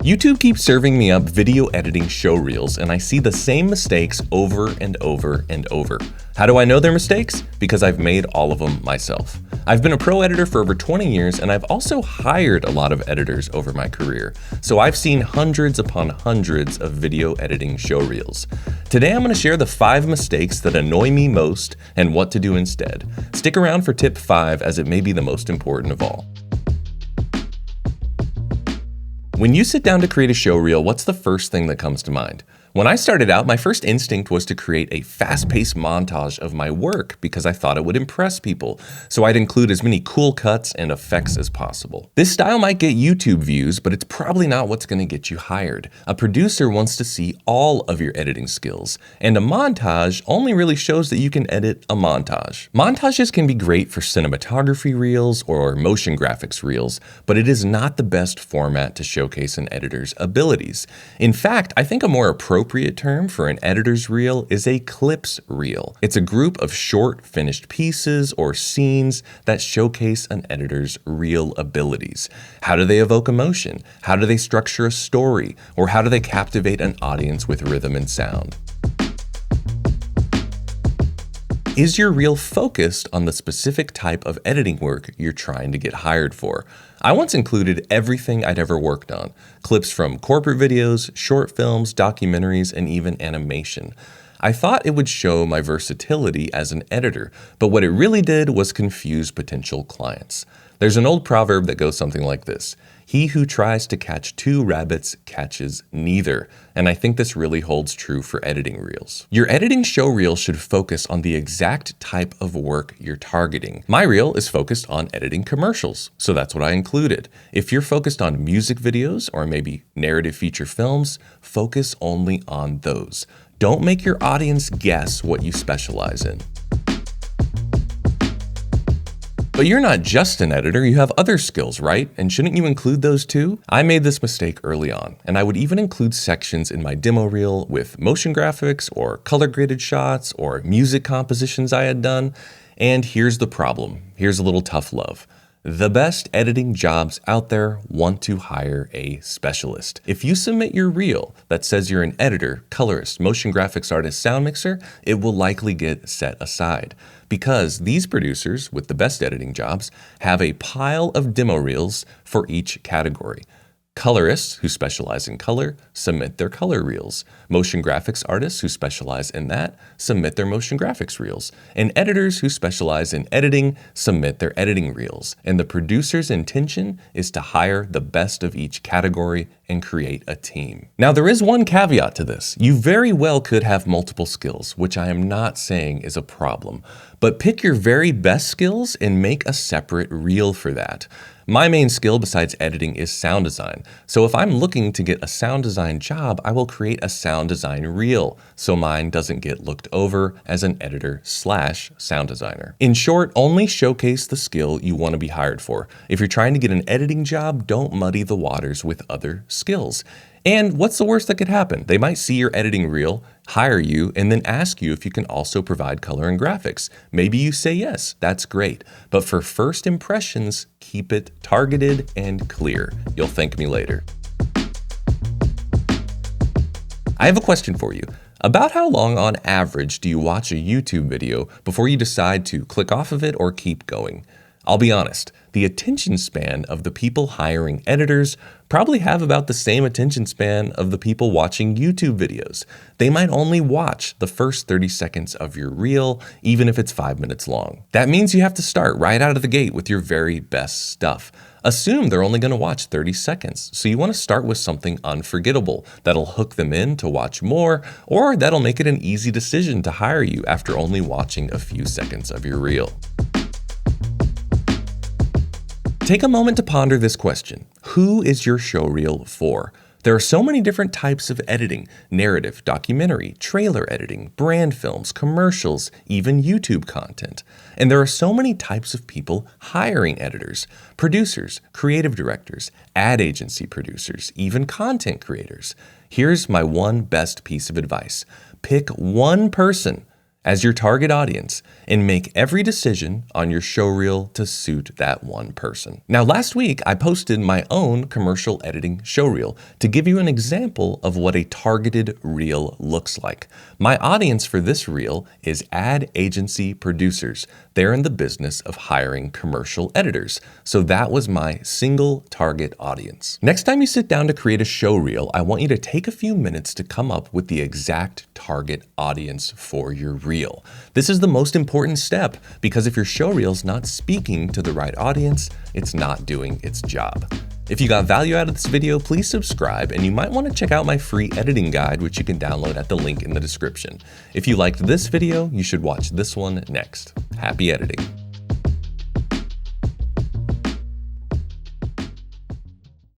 YouTube keeps serving me up video editing show reels, and I see the same mistakes over and over and over. How do I know they're mistakes? Because I've made all of them myself. I've been a pro editor for over 20 years, and I've also hired a lot of editors over my career. So I've seen hundreds upon hundreds of video editing show reels. Today I'm going to share the 5 mistakes that annoy me most and what to do instead. Stick around for tip 5, as it may be the most important of all. When you sit down to create a show reel, what's the first thing that comes to mind? When I started out, my first instinct was to create a fast-paced montage of my work because I thought it would impress people, so I'd include as many cool cuts and effects as possible. This style might get YouTube views, but it's probably not what's going to get you hired. A producer wants to see all of your editing skills, and a montage only really shows that you can edit a montage. Montages can be great for cinematography reels or motion graphics reels, but it is not the best format to showcase an editor's abilities. In fact, I think a more appropriate term for an editor's reel is a clips reel. It's a group of short, finished pieces or scenes that showcase an editor's reel abilities. How do they evoke emotion? How do they structure a story? Or how do they captivate an audience with rhythm and sound? Is your reel focused on the specific type of editing work you're trying to get hired for? I once included everything I'd ever worked on, clips from corporate videos, short films, documentaries, and even animation. I thought it would show my versatility as an editor, but what it really did was confuse potential clients. There's an old proverb that goes something like this: "He who tries to catch 2 rabbits catches neither." And I think this really holds true for editing reels. Your editing show reel should focus on the exact type of work you're targeting. My reel is focused on editing commercials, so that's what I included. If you're focused on music videos or maybe narrative feature films, focus only on those. Don't make your audience guess what you specialize in. But you're not just an editor, you have other skills, right? And shouldn't you include those too? I made this mistake early on, and I would even include sections in my demo reel with motion graphics or color graded shots or music compositions I had done. And here's the problem. Here's a little tough love. The best editing jobs out there want to hire a specialist. If you submit your reel that says you're an editor, colorist, motion graphics artist, sound mixer, it will likely get set aside. Because these producers with the best editing jobs have a pile of demo reels for each category. Colorists who specialize in color submit their color reels. Motion graphics artists who specialize in that submit their motion graphics reels. And editors who specialize in editing submit their editing reels. And the producer's intention is to hire the best of each category and create a team. Now, there is one caveat to this. You very well could have multiple skills, which I am not saying is a problem. But pick your very best skills and make a separate reel for that. My main skill besides editing is sound design. So if I'm looking to get a sound design job, I will create a sound design reel so mine doesn't get looked over as an editor/sound designer. In short, only showcase the skill you want to be hired for. If you're trying to get an editing job, don't muddy the waters with other skills. And what's the worst that could happen? They might see your editing reel, hire you, and then ask you if you can also provide color and graphics. Maybe you say yes, that's great. But for first impressions, keep it targeted and clear. You'll thank me later. I have a question for you. About how long on average do you watch a YouTube video before you decide to click off of it or keep going? I'll be honest, the attention span of the people hiring editors probably have about the same attention span of the people watching YouTube videos. They might only watch the first 30 seconds of your reel, even if it's 5 minutes long. That means you have to start right out of the gate with your very best stuff. Assume they're only going to watch 30 seconds, so you want to start with something unforgettable that'll hook them in to watch more, or that'll make it an easy decision to hire you after only watching a few seconds of your reel. Take a moment to ponder this question. Who is your show reel for? There are so many different types of editing: narrative, documentary, trailer editing, brand films, commercials, even YouTube content. And there are so many types of people hiring editors: producers, creative directors, ad agency producers, even content creators. Here's my one best piece of advice. Pick one person as your target audience and make every decision on your showreel to suit that one person. Now, last week, I posted my own commercial editing showreel to give you an example of what a targeted reel looks like. My audience for this reel is ad agency producers. They're in the business of hiring commercial editors. So that was my single target audience. Next time you sit down to create a showreel, I want you to take a few minutes to come up with the exact target audience for your reel. This is the most important step because if your showreel's not speaking to the right audience, it's not doing its job. If you got value out of this video, please subscribe, and you might want to check out my free editing guide, which you can download at the link in the description. If you liked this video, you should watch this one next. Happy editing.